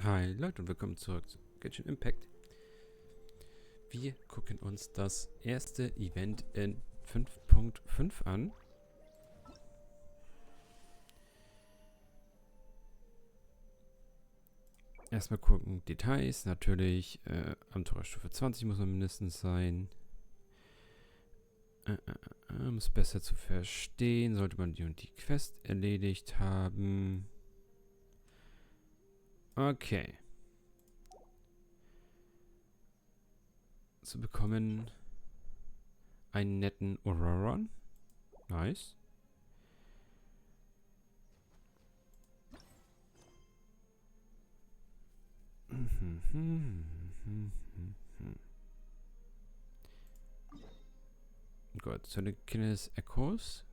Hi Leute und willkommen zurück zu Genshin Impact. Wir gucken uns das erste Event in 5.5 an. Erstmal gucken, Details, natürlich, Abenteuerstufe 20 muss man mindestens sein. Um es besser zu verstehen, sollte man die und die Quest erledigt haben. Okay. Zu bekommen einen netten Auroron. Nice. Gut, zu den Kindes Echos.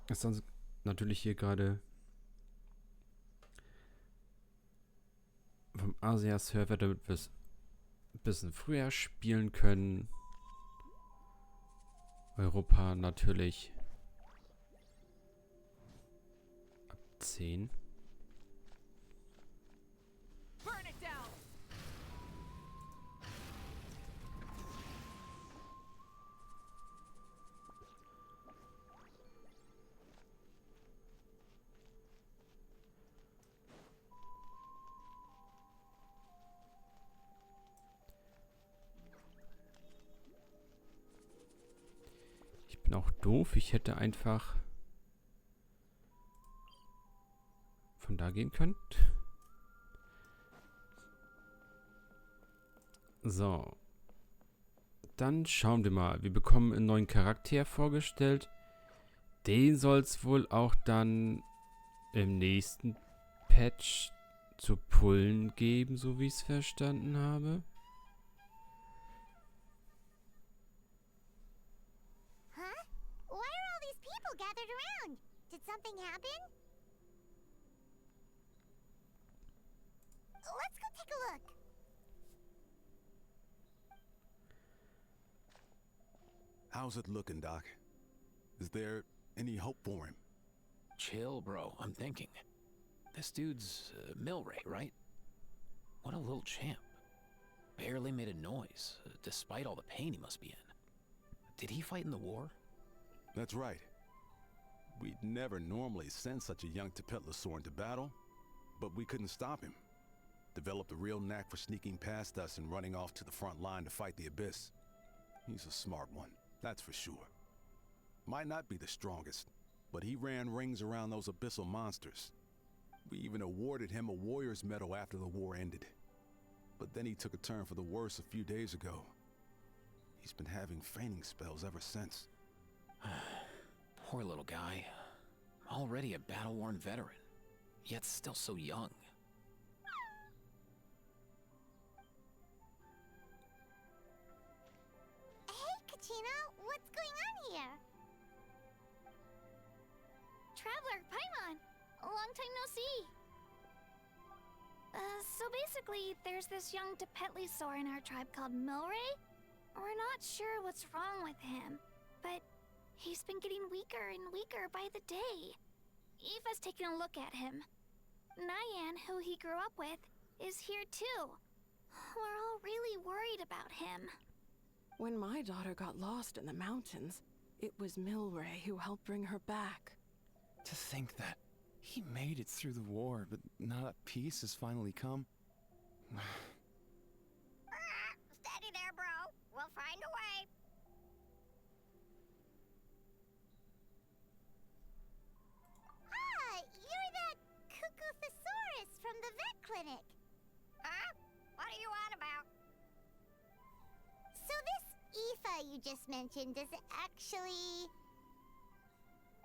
Ist sonst natürlich hier gerade vom Asia-Server, damit wir es ein bisschen früher spielen können. Europa natürlich ab 10. Ich bin auch doof. Ich hätte einfach von da gehen können. So. Dann schauen wir mal. Wir bekommen einen neuen Charakter vorgestellt. Den soll es wohl auch dann im nächsten Patch zu pullen geben, so wie ich es verstanden habe. Gathered around. Did something happen? Let's go take a look. How's it looking, Doc? Is there any hope for him? Chill, bro. I'm thinking. This dude's Milray, right? What a little champ. Barely made a noise, despite all the pain he must be in. Did he fight in the war? That's right. We'd never normally send such a young Tepetlosaur into battle, but we couldn't stop him. Developed a real knack for sneaking past us and running off to the front line to fight the Abyss. He's a smart one, that's for sure. Might not be the strongest, but he ran rings around those abyssal monsters. We even awarded him a Warrior's Medal after the war ended. But then he took a turn for the worse a few days ago. He's been having fainting spells ever since. Poor little guy. Already a battle-worn veteran, yet still so young. Hey, Kachina, what's going on here? Traveler, Paimon, a long time no see. So basically, there's this young Tepetlosaur in our tribe called Milray. We're not sure what's wrong with him, but he's been getting weaker and weaker by the day. Eva's taking a look at him. Nyan, who he grew up with, is here too. We're all really worried about him. When my daughter got lost in the mountains, it was Milray who helped bring her back. To think that he made it through the war, but now that peace has finally come. Steady there, bro. We'll find a way. You're that Cuckoo-thesaurus from the vet clinic. Huh? What are you on about? So this Aoife you just mentioned, does it actually...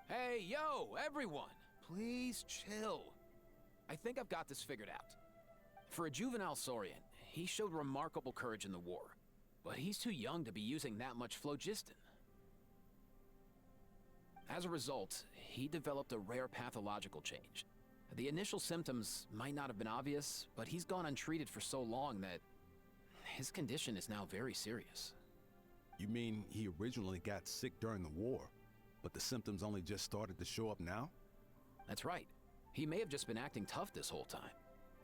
Hey, yo, everyone! Please chill. I think I've got this figured out. For a juvenile Saurian, he showed remarkable courage in the war, but he's too young to be using that much phlogiston. As a result, he developed a rare pathological change. The initial symptoms might not have been obvious, but he's gone untreated for so long that his condition is now very serious. You mean he originally got sick during the war, but the symptoms only just started to show up now? That's right. He may have just been acting tough this whole time.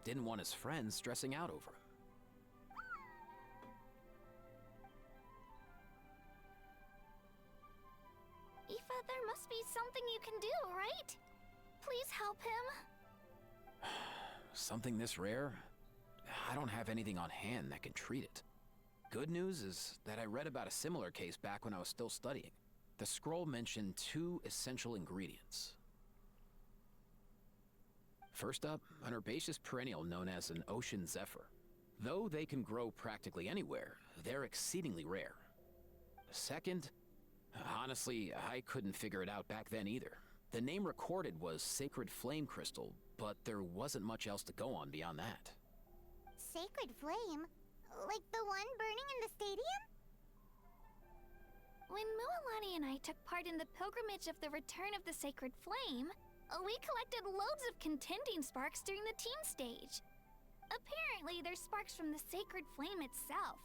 Didn't want his friends stressing out over him. Aoife, there must be something you can do, right? Please help him. Something this rare? I don't have anything on hand that can treat it. Good news is that I read about a similar case back when I was still studying. The scroll mentioned 2 essential ingredients. First up, an herbaceous perennial known as an ocean zephyr. Though they can grow practically anywhere, they're exceedingly rare. Second, honestly, I couldn't figure it out back then either. The name recorded was Sacred Flame Crystal, but there wasn't much else to go on beyond that. Sacred flame? Like the one burning in the stadium? When Mualani and I took part in the pilgrimage of the Return of the Sacred Flame, we collected loads of contending sparks during the team stage. Apparently, they're sparks from the Sacred Flame itself.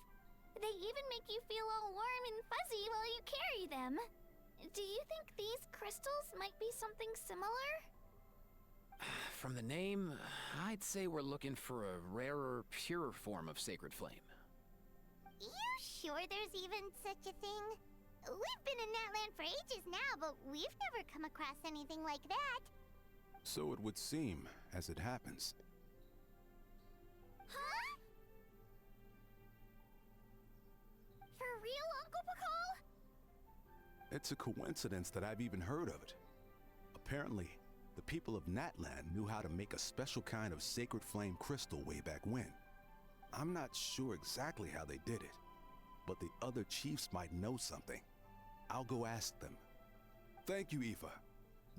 They even make you feel all warm and fuzzy while you carry them. Do you think these crystals might be something similar? From the name, I'd say we're looking for a rarer, purer form of Sacred Flame. You sure there's even such a thing? We've been in that land for ages now, but we've never come across anything like that. So it would seem, as it happens. Huh? For real, Uncle Pakal? It's a coincidence that I've even heard of it. Apparently, the people of Natland knew how to make a special kind of sacred flame crystal way back when. I'm not sure exactly how they did it, but the other chiefs might know something. I'll go ask them. Thank you, Aoife.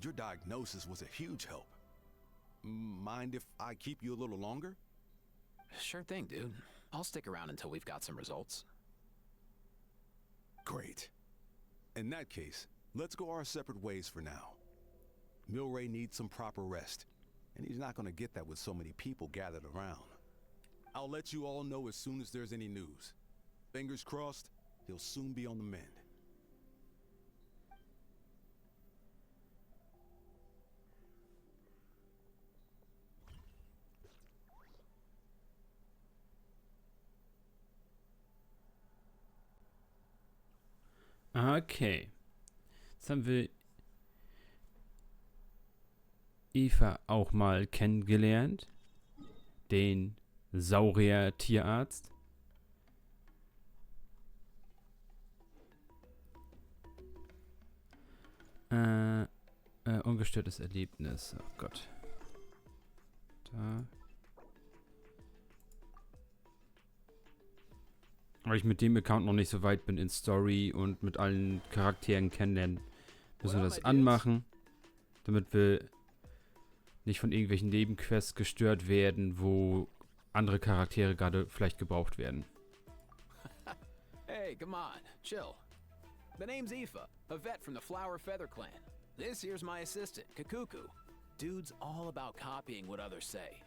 Your diagnosis was a huge help. Mind if I keep you a little longer? Sure thing, dude. I'll stick around until we've got some results. Great. In that case, let's go our separate ways for now. Milray needs some proper rest, and he's not going to get that with so many people gathered around. I'll let you all know as soon as there's any news. Fingers crossed, he'll soon be on the mend. Okay. Jetzt haben wir Eva auch mal kennengelernt. Den Saurier-Tierarzt. Ungestörtes Erlebnis. Oh Gott. Da. Weil ich mit dem Account noch nicht so weit bin in Story und mit allen Charakteren kennenlernen, müssen wir das anmachen, damit wir nicht von irgendwelchen Nebenquests gestört werden, wo andere Charaktere gerade vielleicht gebraucht werden. Hey, come on, chill. The name's Aoife, a vet from the Flower Feather clan. This here's my assistant, Kakuku. Dude's all about copying what others say.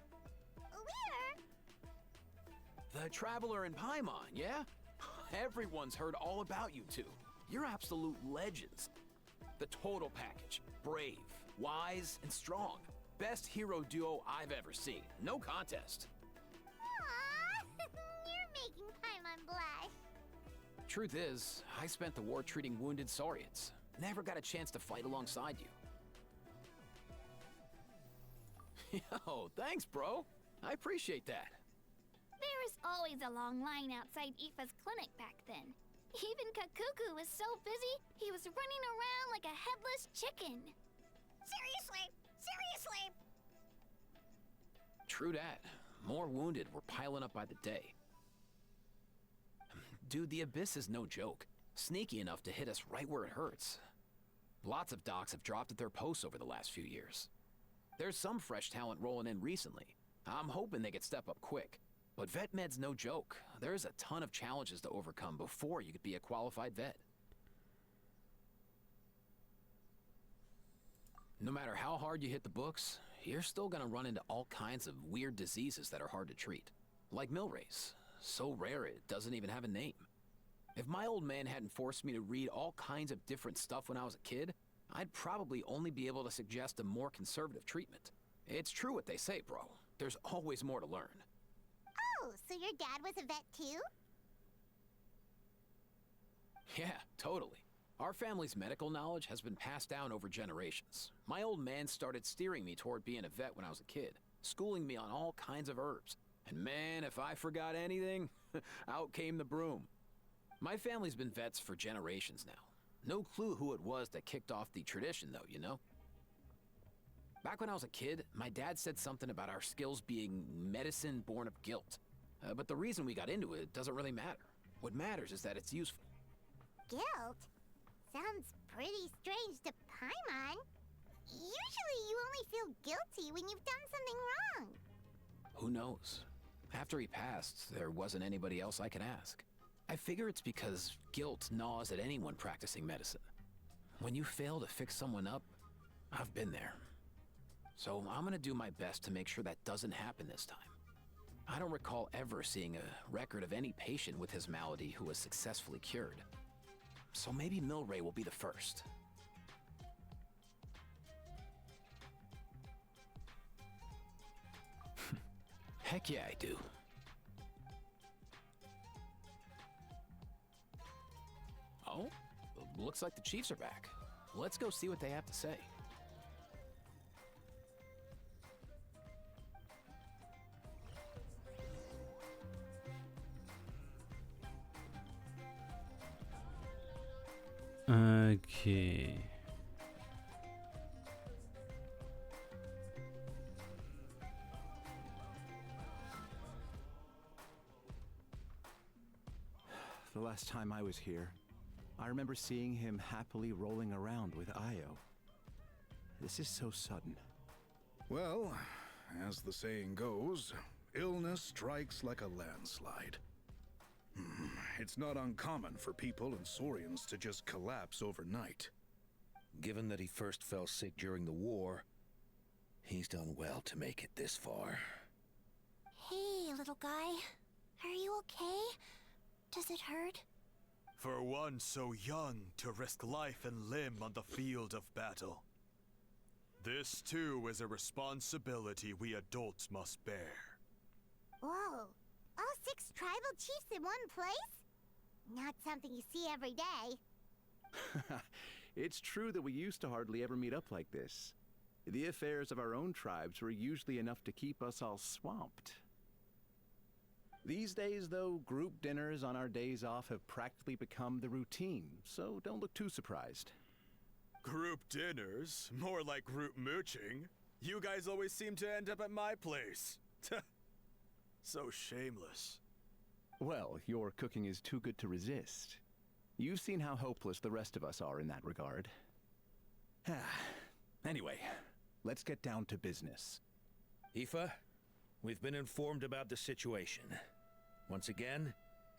The Traveler in Paimon, yeah? Everyone's heard all about you two. You're absolute legends. The total package. Brave, wise, and strong. Best hero duo I've ever seen. No contest. Aww, you're making Paimon blush. Truth is, I spent the war treating wounded Saurians. Never got a chance to fight alongside you. Yo, thanks, bro. I appreciate that. There was always a long line outside Aoife's clinic back then. Even Kakuku was so busy, he was running around like a headless chicken. Seriously? Seriously? True that. More wounded were piling up by the day. Dude, the Abyss is no joke. Sneaky enough to hit us right where it hurts. Lots of docs have dropped at their posts over the last few years. There's some fresh talent rolling in recently. I'm hoping they could step up quick. But vet med's no joke. There's a ton of challenges to overcome before you could be a qualified vet. No matter how hard you hit the books, you're still gonna run into all kinds of weird diseases that are hard to treat. Like Milray's. So rare it doesn't even have a name. If my old man hadn't forced me to read all kinds of different stuff when I was a kid, I'd probably only be able to suggest a more conservative treatment. It's true what they say, bro. There's always more to learn. Oh, so your dad was a vet too? Yeah, totally. Our family's medical knowledge has been passed down over generations. My old man started steering me toward being a vet when I was a kid, schooling me on all kinds of herbs. And man, if I forgot anything, out came the broom. My family's been vets for generations now. No clue who it was that kicked off the tradition though, you know? Back when I was a kid, my dad said something about our skills being medicine born of guilt. But the reason we got into it doesn't really matter. What matters is that it's useful. Guilt? Sounds pretty strange to Paimon. Usually you only feel guilty when you've done something wrong. Who knows? After he passed, there wasn't anybody else I could ask. I figure it's because guilt gnaws at anyone practicing medicine. When you fail to fix someone up, I've been there. So I'm gonna do my best to make sure that doesn't happen this time. I don't recall ever seeing a record of any patient with his malady who was successfully cured. So maybe Milray will be the first. Heck yeah, I do. Oh, looks like the Chiefs are back. Let's go see what they have to say. Okay. The last time I was here, I remember seeing him happily rolling around with Io. This is so sudden. Well, as the saying goes, illness strikes like a landslide. It's not uncommon for people and Saurians to just collapse overnight. Given that he first fell sick during the war, he's done well to make it this far. Hey, little guy. Are you okay? Does it hurt? For one so young to risk life and limb on the field of battle. This too is a responsibility we adults must bear. Whoa. All 6 tribal chiefs in one place? Not something you see every day. It's true that we used to hardly ever meet up like this. The affairs of our own tribes were usually enough to keep us all swamped. These days, though, group dinners on our days off have practically become the routine, so don't look too surprised. Group dinners? More like group mooching. You guys always seem to end up at my place. So shameless. Well, your cooking is too good to resist. You've seen how hopeless the rest of us are in that regard. Anyway, let's get down to business. Aoife, we've been informed about the situation. Once again,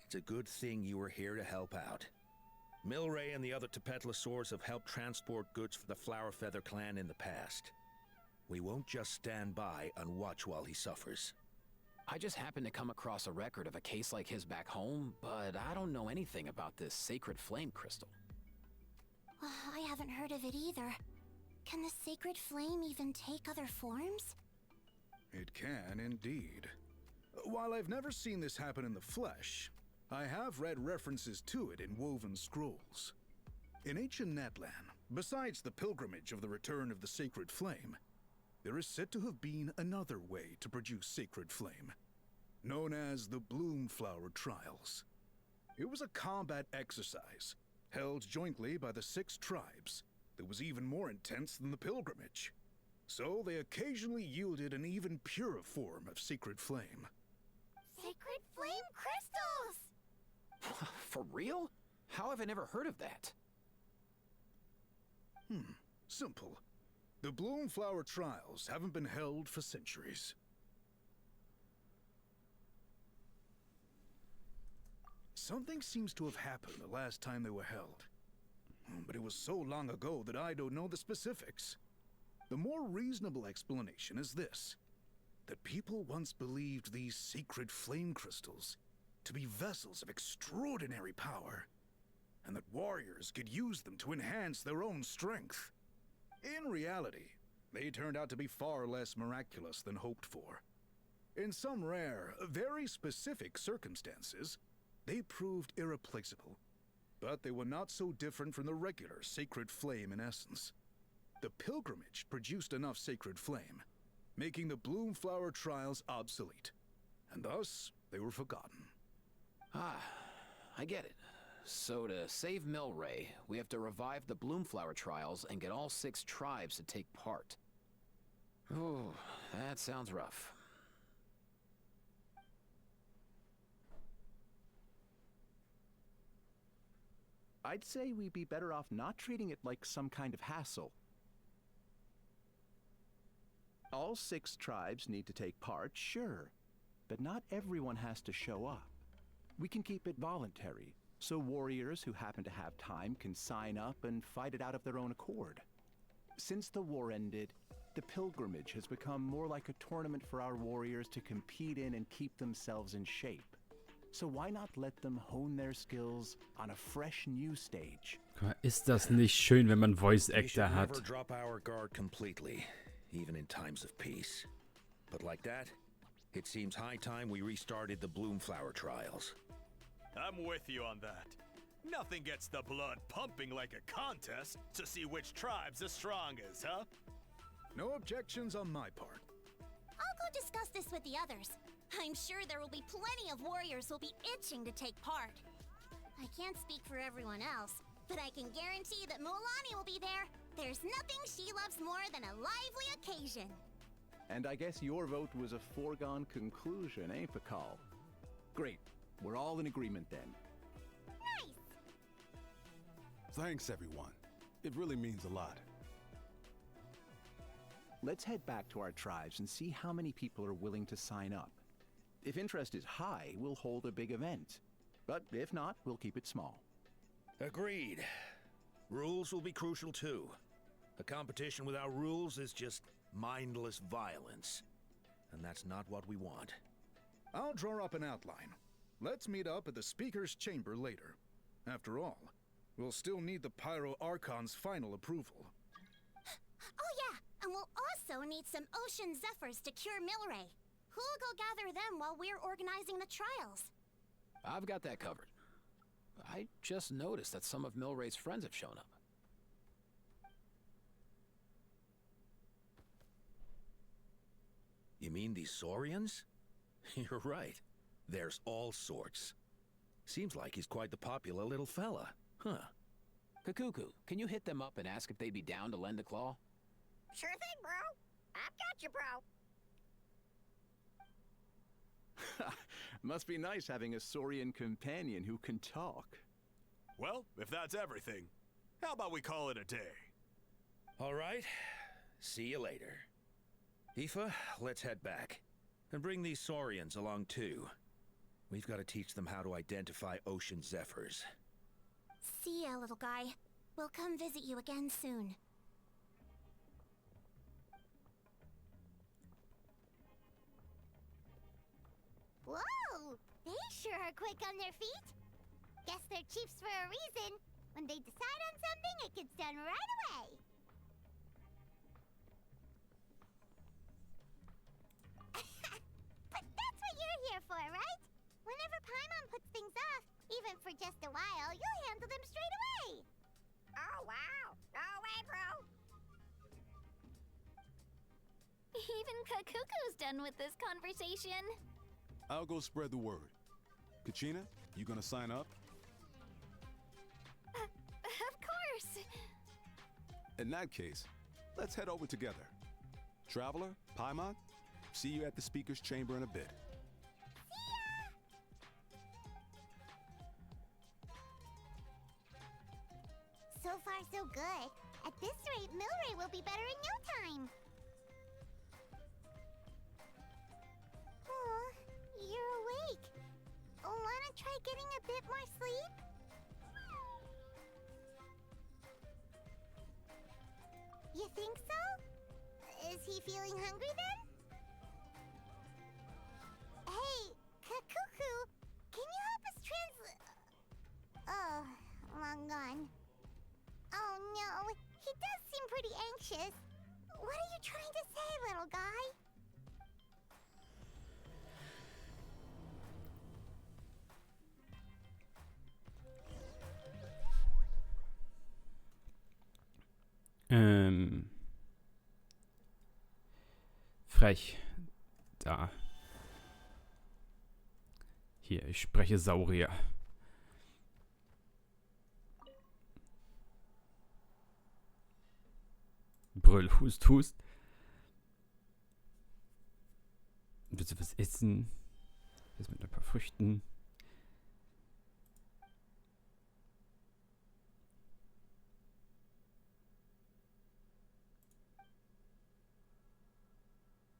it's a good thing you were here to help out. Milray and the other Tepetlosaurs have helped transport goods for the Flower Feather clan in the past. We won't just stand by and watch while he suffers. I just happened to come across a record of a case like his back home, but I don't know anything about this sacred flame crystal. I haven't heard of it either. Can the sacred flame even take other forms? It can indeed. While I've never seen this happen in the flesh, I have read references to it in woven scrolls. In ancient Netland, besides the pilgrimage of the return of the sacred flame, there is said to have been another way to produce sacred flame, known as the Bloomflower Trials. It was a combat exercise, held jointly by the 6 tribes, that was even more intense than the pilgrimage. So they occasionally yielded an even purer form of sacred flame. Sacred flame crystals! For real? How have I never heard of that? Simple. The Bloomflower Trials haven't been held for centuries. Something seems to have happened the last time they were held. But it was so long ago that I don't know the specifics. The more reasonable explanation is this: that people once believed these sacred flame crystals to be vessels of extraordinary power, and that warriors could use them to enhance their own strength. In reality, they turned out to be far less miraculous than hoped for. In some rare, very specific circumstances, they proved irreplaceable. But they were not so different from the regular sacred flame in essence. The pilgrimage produced enough sacred flame, making the Bloomflower trials obsolete. And thus, they were forgotten. Ah, I get it. So to save Milray, we have to revive the Bloomflower trials and get all 6 tribes to take part. Ooh, that sounds rough. I'd say we'd be better off not treating it like some kind of hassle. All 6 tribes need to take part, sure, but not everyone has to show up. We can keep it voluntary, so warriors who happen to have time can sign up and fight it out of their own accord. Since the war ended, the pilgrimage has become more like a tournament for our warriors to compete in and keep themselves in shape. So why not let them hone their skills on a fresh new stage? Ist das nicht schön, wenn man Voice We should Actor never hat? drop our guard completely, even in times of peace. But like that, it seems high time we restarted the Bloomflower trials. I'm with you on that. Nothing gets the blood pumping like a contest to see which tribe's the strongest, huh? No objections on my part. I'll go discuss this with the others. I'm sure there will be plenty of warriors who'll be itching to take part. I can't speak for everyone else, but I can guarantee that Mualani will be there. There's nothing she loves more than a lively occasion. And I guess your vote was a foregone conclusion, eh, Pakal? Great. We're all in agreement then. Nice! Thanks, everyone. It really means a lot. Let's head back to our tribes and see how many people are willing to sign up. If interest is high, we'll hold a big event. But if not, we'll keep it small. Agreed. Rules will be crucial too. A competition without rules is just mindless violence. And that's not what we want. I'll draw up an outline. Let's meet up at the Speaker's Chamber later. After all, we'll still need the Pyro Archon's final approval. Oh yeah, and we'll also need some Ocean Zephyrs to cure Milray. Who'll go gather them while we're organizing the trials? I've got that covered. I just noticed that some of Milray's friends have shown up. You mean these Saurians? You're right. There's all sorts. Seems like he's quite the popular little fella. Huh. Kakuku, can you hit them up and ask if they'd be down to lend a claw? Sure thing, bro. I've got you, bro. Must be nice having a Saurian companion who can talk. Well, if that's everything, how about we call it a day? All right. See you later. Aoife, let's head back. And bring these Saurians along too. We've got to teach them how to identify ocean zephyrs. See ya, little guy. We'll come visit you again soon. Whoa! They sure are quick on their feet. Guess they're chiefs for a reason. When they decide on something, it gets done right away. But that's what you're here for, right? Whenever Paimon puts things off, even for just a while, you'll handle them straight away. Oh, wow. Go away, bro. Even Kakuku's done with this conversation. I'll go spread the word. Kachina, you gonna sign up? Of course. In that case, let's head over together. Traveler, Paimon, see you at the Speaker's Chamber in a bit. So far, so good. At this rate, Milray will be better in no time. Aw, you're awake. Wanna try getting a bit more sleep? You think so? Is he feeling hungry then? Hey, Kakuku, can you help us Oh, long gone. Oh no, he does seem pretty anxious. Why What are you trying to say, little guy? Frech. Da. Hier, ich spreche Saurier. Brüll, hust, hust. Willst du was essen? Jetzt mit ein paar Früchten.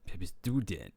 Wer bist du denn?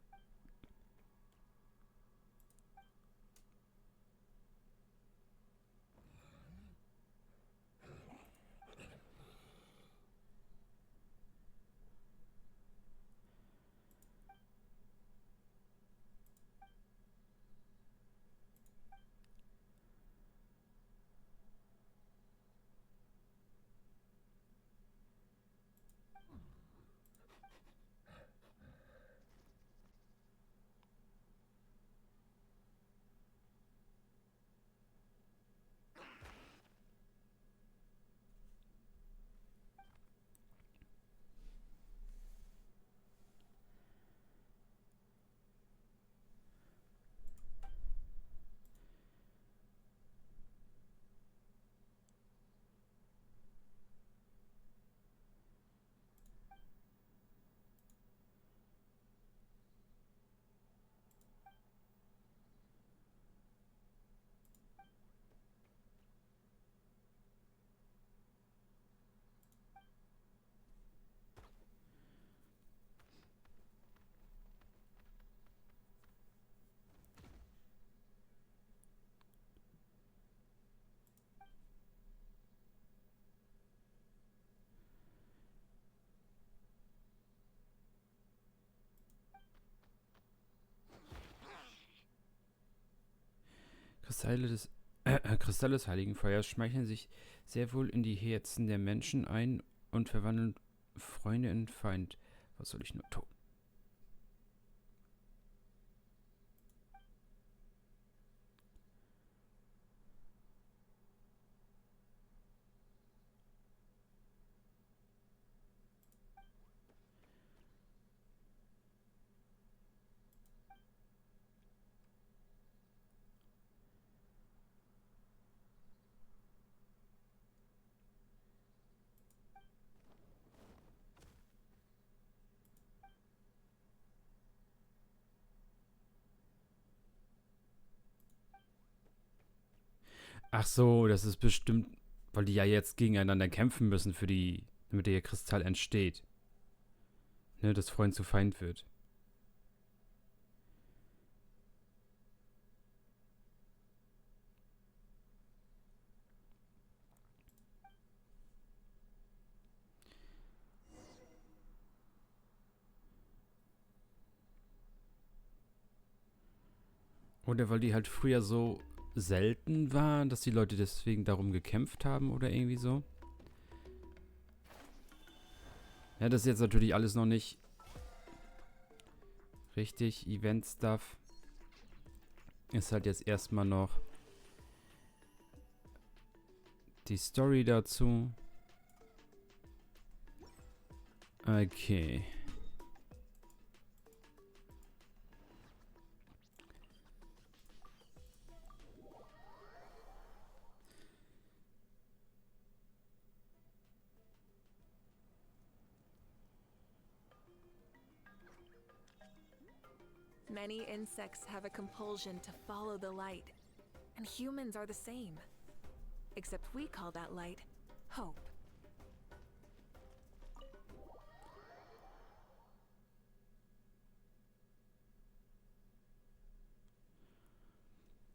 Kristalle des heiligen Feuers schmeicheln sich sehr wohl in die Herzen der Menschen ein und verwandeln Freunde in Feind. Was soll ich nur tun? Ach so, das ist bestimmt, weil die ja jetzt gegeneinander kämpfen müssen damit der Kristall entsteht. Ne, dass Freund zu Feind wird. Oder weil die halt früher so selten waren, dass die Leute deswegen darum gekämpft haben oder irgendwie so. Ja, das ist jetzt natürlich alles noch nicht richtig. Event-Stuff ist halt jetzt erstmal noch die Story dazu. Okay. Many insects have a compulsion to follow the light, and humans are the same. Except we call that light hope.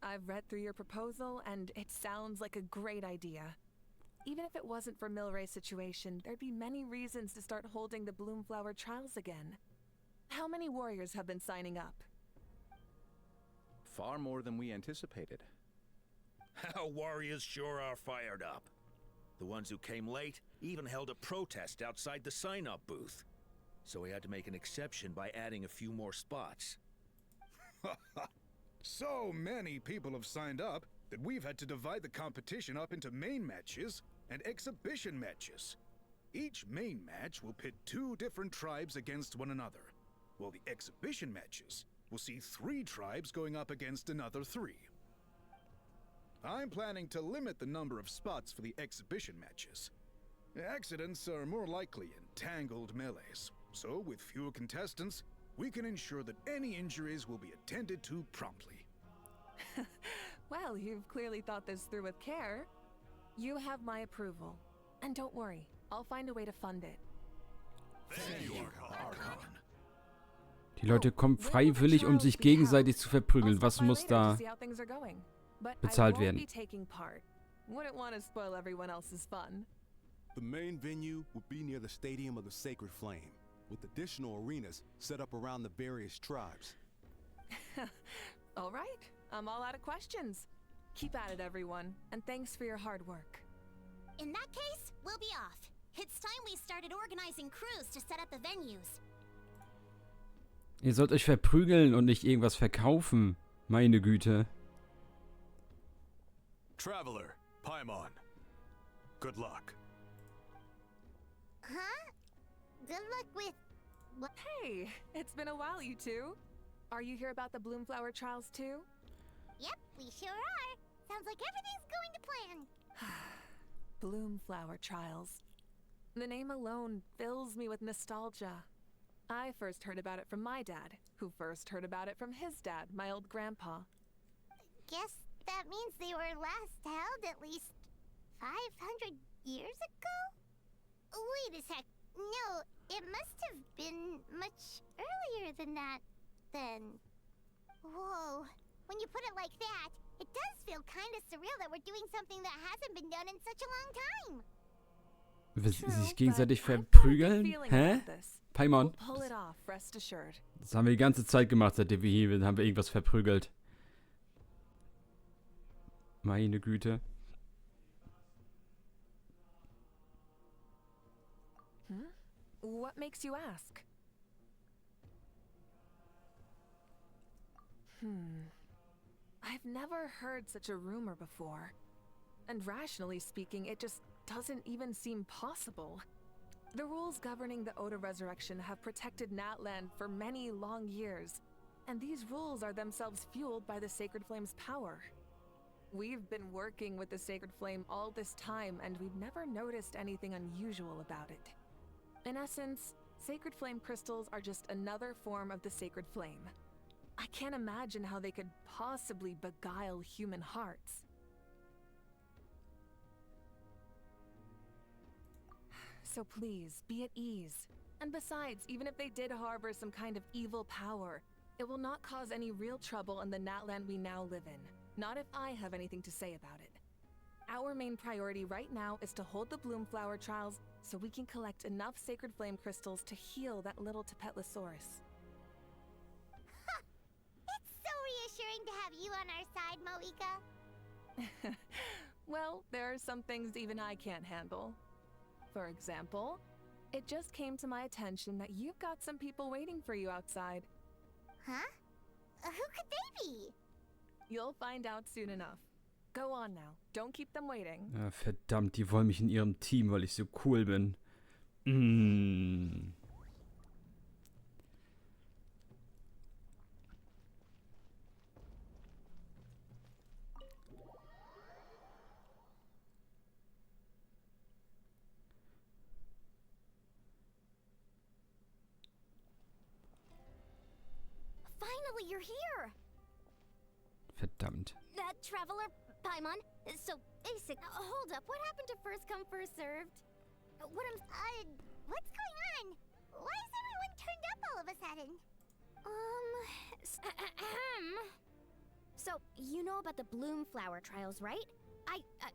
I've read through your proposal, and it sounds like a great idea. Even if it wasn't for Milray's situation, there'd be many reasons to start holding the Bloomflower trials again. How many warriors have been signing up? Far more than we anticipated. Our warriors sure are fired up. The ones who came late even held a protest outside the sign-up booth. so we had to make an exception by adding a few more spots. So many people have signed up that we've had to divide the competition up into main matches and exhibition matches. Each main match will pit 2 different tribes against one another, while the exhibition matches will see 3 tribes going up against another 3. I'm planning to limit the number of spots for the exhibition matches. Accidents are more likely in tangled melees, so with fewer contestants, we can ensure that any injuries will be attended to promptly. Well, you've clearly thought this through with care. You have my approval. And don't worry, I'll find a way to fund it. Thank you, Archon. Die Leute kommen freiwillig, um sich gegenseitig zu verprügeln. Was muss da bezahlt werden? Wouldn't want to spoil everyone else's fun. The main venue will be near the Stadium of the Sacred Flame, with additional arenas set up around the various tribes. All right, I'm all out of questions. Keep at it, everyone, and thanks for your hard work. In that case, we'll be off. It's time we started organizing crews to set up the venues. Ihr sollt euch verprügeln und nicht irgendwas verkaufen. Meine Güte. Traveler, Paimon. Good luck. Huh? Good luck with... what? Hey, it's been a while, you two. Are you here about the Bloomflower trials too? Yep, we sure are. Sounds like everything's going to plan. Bloomflower trials. The name alone fills me with nostalgia. I first heard about it from my dad, who first heard about it from his dad, my old grandpa. Guess that means they were last held at least 500 years ago? Wait a sec. No, it must have been much earlier than that, then. Whoa. When you put it like that, it does feel kind of surreal that we're doing something that hasn't been done in such a long time. Sich gegenseitig verprügeln? Hä? Paimon. Das haben wir die ganze Zeit gemacht, seitdem wir hier sind. Haben wir irgendwas verprügelt. Meine Güte. What makes you ask? I've never heard such a rumor before. And rationally speaking, it just doesn't even seem possible. The rules governing the Oda resurrection have protected Natland for many long years, and these rules are themselves fueled by the Sacred Flame's power. We've been working with the Sacred Flame all this time, and we've never noticed anything unusual about it. In essence, Sacred Flame crystals are just another form of the Sacred Flame. I can't imagine how they could possibly beguile human hearts. So please, be at ease. And besides, even if they did harbor some kind of evil power, it will not cause any real trouble in the Natland we now live in. Not if I have anything to say about it. Our main priority right now is to hold the Bloomflower trials so we can collect enough Sacred Flame crystals to heal that little Tapetlosaurus. It's so reassuring to have you on our side, Moika. Well, there are some things even I can't handle. For example, it just came to my attention that you've got some people waiting for you outside. Huh? Who could they be? You'll find out soon enough. Go on now. Don't keep them waiting. Ja, verdammt, die wollen mich in ihrem Team, weil ich so cool bin. Finally, you're here! Verdammt. That traveler, Paimon, so basic. Hold up, what happened to first come, first served? What's going on? Why is everyone turned up all of a sudden? So, you know about the Bloomflower trials, right?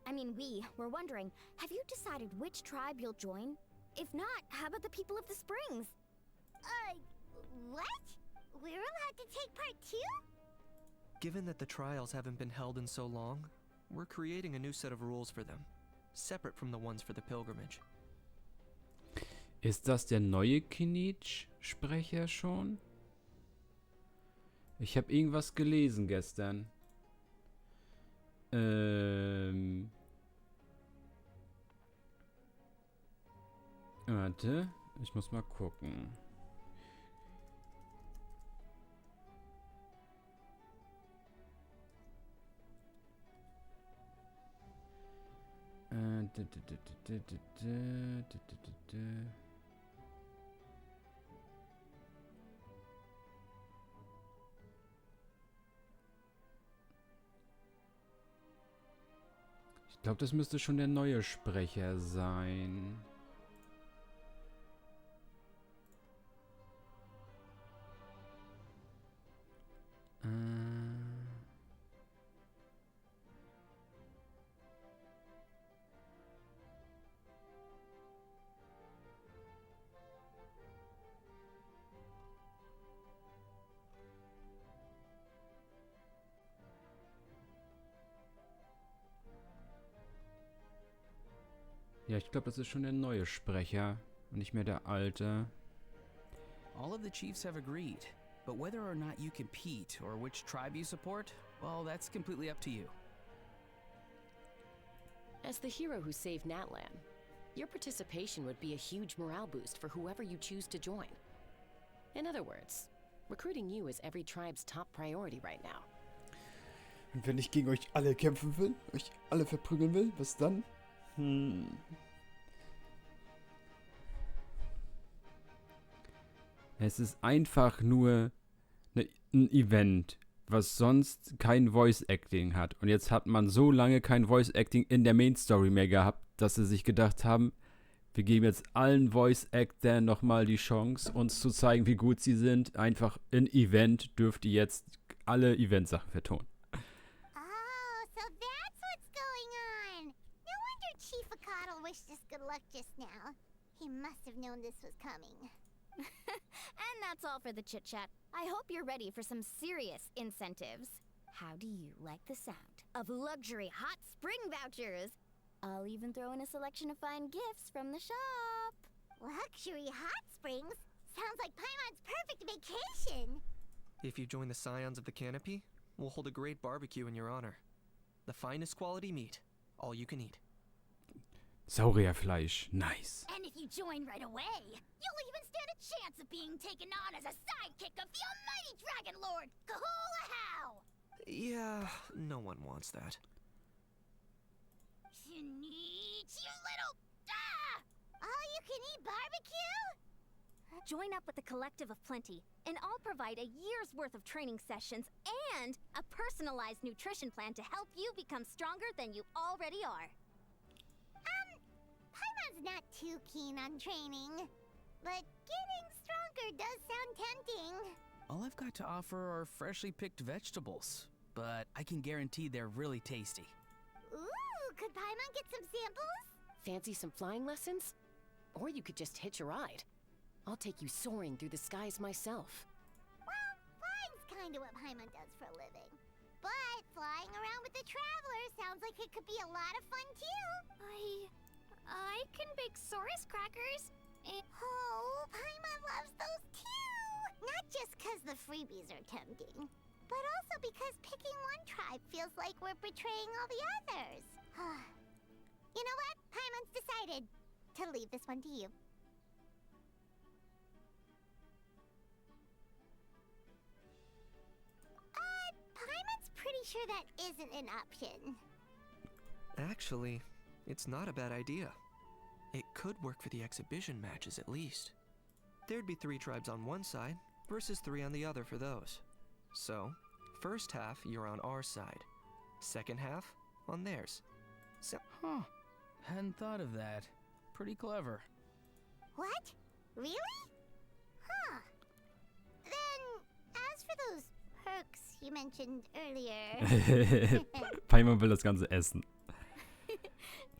I mean, we were wondering, have you decided which tribe you'll join? If not, how about the people of the Springs? What? We're allowed to take part too? Given that the trials haven't been held in so long, we're creating a new set of rules for them, separate from the ones for the pilgrimage. Ist das der neue Kinich-Sprecher schon? Ich habe irgendwas gelesen gestern. Warte, ich muss mal gucken. Ich glaube, das müsste schon der neue Sprecher sein. Ja, ich glaube, das ist schon der neue Sprecher und nicht mehr der alte. All of the chiefs have agreed, but whether or not you compete or which tribe you support, well, that's completely up to you. As the hero who saved Natlan, your participation would be a huge morale boost for whoever you choose to join. In other words, recruiting you is every tribe's top priority right now. Und wenn ich gegen euch alle kämpfen will, euch alle verprügeln will, was dann? Es ist einfach nur ein Event, was sonst kein Voice-Acting hat. Und jetzt hat man so lange kein Voice-Acting in der Main-Story mehr gehabt, dass sie sich gedacht haben, wir geben jetzt allen Voice-Actern nochmal die Chance, uns zu zeigen, wie gut sie sind. Einfach ein Event dürft ihr jetzt alle Eventsachen vertonen. Wished us good luck just now. He must have known this was coming. And that's all for the chit-chat. I hope you're ready for some serious incentives. How do you like the sound of luxury hot spring vouchers? I'll even throw in a selection of fine gifts from the shop. Luxury hot springs? Sounds like Paimon's perfect vacation. If you join the Scions of the Canopy, we'll hold a great barbecue in your honor. The finest quality meat, all you can eat. Saurierfleisch, nice. And if you join right away, you'll even stand a chance of being taken on as a sidekick of the almighty Dragon Lord, Kahula-How! Yeah, no one wants that. You little... All-you-can-eat barbecue? Join up with the Collective of Plenty, and I'll provide a year's worth of training sessions and a personalized nutrition plan to help you become stronger than you already are. Paimon's not too keen on training, but getting stronger does sound tempting. All I've got to offer are freshly picked vegetables, but I can guarantee they're really tasty. Ooh, could Paimon get some samples? Fancy some flying lessons? Or you could just hitch a ride. I'll take you soaring through the skies myself. Well, flying's kind of what Paimon does for a living. But flying around with the Traveler sounds like it could be a lot of fun too. I can bake Saurus crackers. Oh, Paimon loves those too! Not just because the freebies are tempting, but also because picking one tribe feels like we're betraying all the others. You know what? Paimon's decided to leave this one to you. Paimon's pretty sure that isn't an option. Actually, it's not a bad idea. It could work for the exhibition matches at least. There'd be 3 tribes on one side versus 3 on the other for those. So, first half you're on our side, second half on theirs. So, Hadn't thought of that. Pretty clever. What? Really? Huh. Then, as for those perks you mentioned earlier... Paimon will das Ganze essen.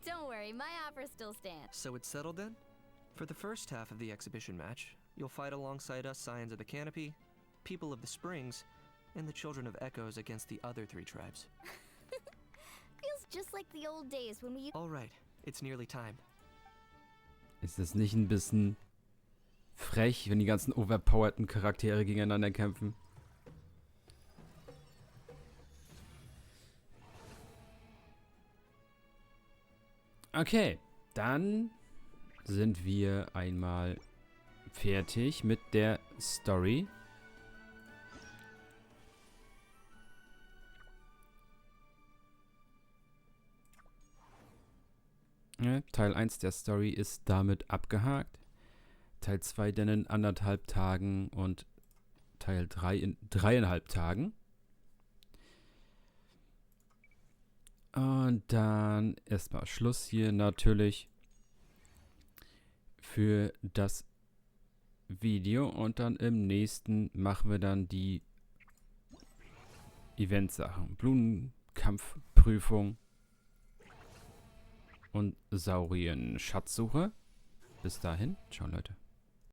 Don't worry, my offer still stands. So it's settled then? For the first half of the exhibition match, you'll fight alongside us Scions of the Canopy, People of the Springs, and the Children of Echoes against the other 3 tribes. Feels just like the old days when we... Alright, it's nearly time. Ist das nicht ein bisschen frech, wenn die ganzen overpowerten Charaktere gegeneinander kämpfen. Okay, dann sind wir einmal fertig mit der Story. Ja, Teil 1 der Story ist damit abgehakt. Teil 2 dann in 1,5 Tagen und Teil 3 in 3,5 Tagen. Und dann erstmal Schluss hier natürlich für das Video. Und dann im nächsten machen wir dann die Eventsachen. Blumenkampfprüfung und Saurien Schatzsuche. Bis dahin. Ciao, Leute.